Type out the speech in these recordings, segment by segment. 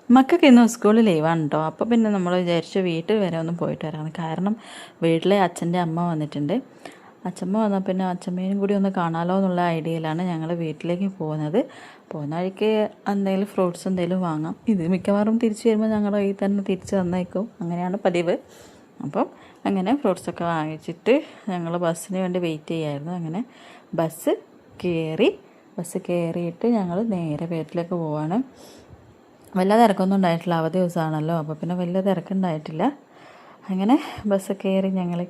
മക്കൾക്ക് ഇന്ന് സ്കൂളിൽ ലീവാണ് കേട്ടോ. അപ്പോൾ പിന്നെ നമ്മൾ വിചാരിച്ചു വീട്ടിൽ വരെ ഒന്ന് പോയിട്ട് വരാമെന്ന്. കാരണം വീട്ടിലെ അച്ഛൻ്റെ അമ്മ വന്നിട്ടുണ്ട്. അച്ഛമ്മ വന്നാൽ പിന്നെ അച്ഛമ്മേനും കൂടി ഒന്ന് കാണാമല്ലോ എന്നുള്ള ഐഡിയയിലാണ് ഞങ്ങൾ വീട്ടിലേക്ക് പോകുന്നത്. പോകുന്ന വഴിക്ക് എന്തെങ്കിലും ഫ്രൂട്ട്സ് എന്തെങ്കിലും വാങ്ങാം. ഇത് മിക്കവാറും തിരിച്ച് വരുമ്പോൾ ഞങ്ങളുടെ കയ്യിൽ തന്നെ തിരിച്ച് തന്നേക്കും. അങ്ങനെയാണ് പതിവ്. അപ്പം അങ്ങനെ ഫ്രൂട്ട്സൊക്കെ വാങ്ങിച്ചിട്ട് ഞങ്ങൾ ബസ്സിന് വേണ്ടി വെയിറ്റ് ചെയ്യായിരുന്നു. അങ്ങനെ ബസ് കയറിയിട്ട് ഞങ്ങൾ നേരെ വീട്ടിലേക്ക് പോവാണ്. വലിയ തിരക്കൊന്നും ഉണ്ടായിട്ടില്ല, അവധി ദിവസമാണല്ലോ. അപ്പോൾ പിന്നെ വലിയ തിരക്കുണ്ടായിട്ടില്ല. അങ്ങനെ ബസ് കയറി ഞങ്ങൾ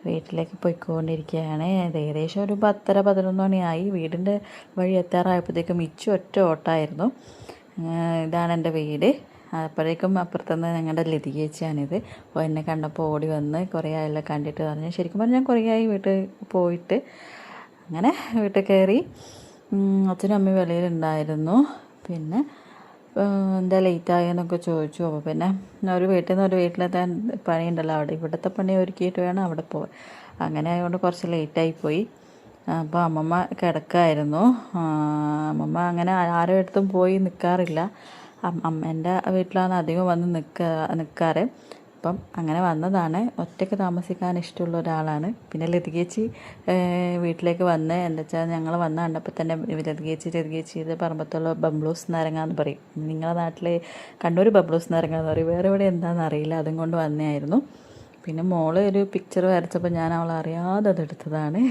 വീട്ടിലേക്ക് പോയിക്കൊണ്ടിരിക്കുകയാണ്. ഏകദേശം ഒരു 10:30-11 മണിയായി. വീടിൻ്റെ വഴി എത്താറായപ്പോഴത്തേക്കും ഒറ്റ ഓട്ടമായിരുന്നു. ഇതാണ് എൻ്റെ വീട്. അപ്പോഴേക്കും അപ്പുറത്തുനിന്ന് ഞങ്ങളുടെ ലതി ചേച്ചിയാണിത്. അപ്പോൾ എന്നെ കണ്ടപ്പോൾ ഓടി വന്ന് കുറേ ആയല്ലോ കണ്ടിട്ട് പറഞ്ഞു. ശരിക്കും പറഞ്ഞാൽ ഞാൻ കുറേ ആയി വീട്ടിൽ പോയിട്ട്. അങ്ങനെ വീട്ടിൽ കയറി. അച്ഛനും അമ്മയും വെളിയിലുണ്ടായിരുന്നു. പിന്നെ എന്താ ലേറ്റായെന്നൊക്കെ ചോദിച്ചു. അപ്പോൾ പിന്നെ ഒരു വീട്ടിൽ നിന്ന് ഒരു വീട്ടിലെത്താൻ പണിയുണ്ടല്ലോ, അവിടെ ഇവിടുത്തെ പണി ഒരുക്കിയിട്ട് വേണം അവിടെ പോകാൻ. അങ്ങനെ ആയതുകൊണ്ട് കുറച്ച് ലേറ്റായിപ്പോയി. അപ്പോൾ അമ്മമ്മ കിടക്കായിരുന്നു. അമ്മമ്മ അങ്ങനെ ആരുടെ അടുത്തും പോയി നിൽക്കാറില്ല. എൻ്റെ വീട്ടിലാണ് അധികം വന്ന് നിൽക്കാറ്. അപ്പം അങ്ങനെ വന്നതാണ്. ഒറ്റയ്ക്ക് താമസിക്കാൻ ഇഷ്ടമുള്ള ഒരാളാണ്. പിന്നെ ലതികേച്ചി വീട്ടിലേക്ക് വന്ന് എന്താ വെച്ചാൽ ഞങ്ങൾ വന്ന് കണ്ടപ്പോൾ തന്നെ ലതികേച്ചി ഇത് പറമ്പത്തുള്ള ബംബ്ലൂസ് നാരങ്ങ എന്ന് പറയും. നിങ്ങളുടെ നാട്ടിൽ കണ്ണൂർ ബംബ്ലൂസ് നാരങ്ങ എന്ന് പറയും. വേറെ എവിടെ എന്താണെന്ന് അറിയില്ല. അതും കൊണ്ട് വന്നതായിരുന്നു. പിന്നെ മോള് ഒരു പിക്ചർ വരച്ചപ്പോൾ ഞാൻ അവൾ അറിയാതെ അതെടുത്തതാണ്.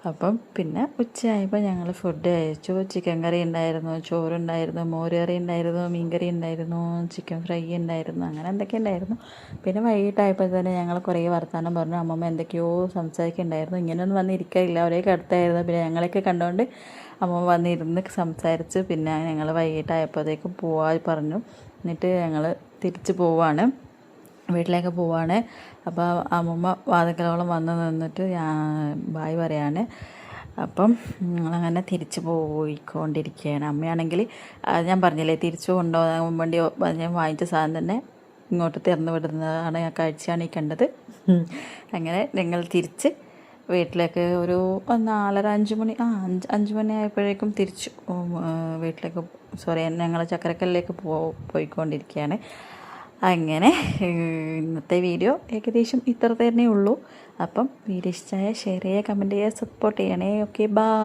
അപ്പം പിന്നെ ഉച്ചയായപ്പോൾ ഞങ്ങൾ ഫുഡ് കഴിച്ചു. ചിക്കൻ കറി ഉണ്ടായിരുന്നു, ചോറുണ്ടായിരുന്നു, മോര് കറി ഉണ്ടായിരുന്നു, മീൻ കറി ഉണ്ടായിരുന്നു, ചിക്കൻ ഫ്രൈ ഉണ്ടായിരുന്നു, അങ്ങനെ എന്തൊക്കെ ഉണ്ടായിരുന്നു. പിന്നെ വൈകിട്ടായപ്പോൾ തന്നെ ഞങ്ങൾ കുറേ വർത്തമാനം പറഞ്ഞു. അമ്മമ്മ എന്തൊക്കെയോ സംസാരിക്കുന്നുണ്ടായിരുന്നു. ഇങ്ങനെയൊന്നും വന്നിരിക്കില്ല, അവരേക്ക് അടുത്തായിരുന്നു. പിന്നെ ഞങ്ങളെയൊക്കെ കണ്ടുകൊണ്ട് അമ്മമ്മ വന്നിരുന്ന് സംസാരിച്ച് പിന്നെ ഞങ്ങൾ വൈകിട്ടായപ്പോഴത്തേക്കും പോവാൻ പറഞ്ഞു. എന്നിട്ട് ഞങ്ങൾ തിരിച്ച് പോവാണ്, വീട്ടിലേക്ക് പോവാണ്. അപ്പോൾ അമ്മമ്മ വാതിക്കലോളം വന്ന് നിന്നിട്ട് ബായ് പറയാണ്. അപ്പം ഞങ്ങളങ്ങനെ തിരിച്ച് പോയിക്കൊണ്ടിരിക്കുകയാണ്. അമ്മയാണെങ്കിൽ ഞാൻ പറഞ്ഞില്ലേ തിരിച്ചു കൊണ്ടുപോകാൻ വേണ്ടി ഞാൻ വാങ്ങിച്ച സാധനം തന്നെ ഇങ്ങോട്ട് തുറന്നു വിടുന്നതാണ് കാഴ്ചയാണ് ഈ കണ്ടത്. അങ്ങനെ ഞങ്ങൾ തിരിച്ച് വീട്ടിലേക്ക് ഒരു 4:30-5 മണി 5 മണി ആയപ്പോഴേക്കും തിരിച്ചു വീട്ടിലേക്ക് ഞങ്ങൾ ചക്കരക്കല്ലിലേക്ക് പോയിക്കൊണ്ടിരിക്കുകയാണ്. അങ്ങനെ ഇന്നത്തെ വീഡിയോ ഏകദേശം ഇത്ര തന്നെ ഉള്ളൂ. അപ്പം വീഡിയോ ഇഷ്ടമായ ഷെയർ ചെയ്യുക, കമൻറ്റ് ചെയ്യുക, സപ്പോർട്ട് ചെയ്യണേ. Okay, by.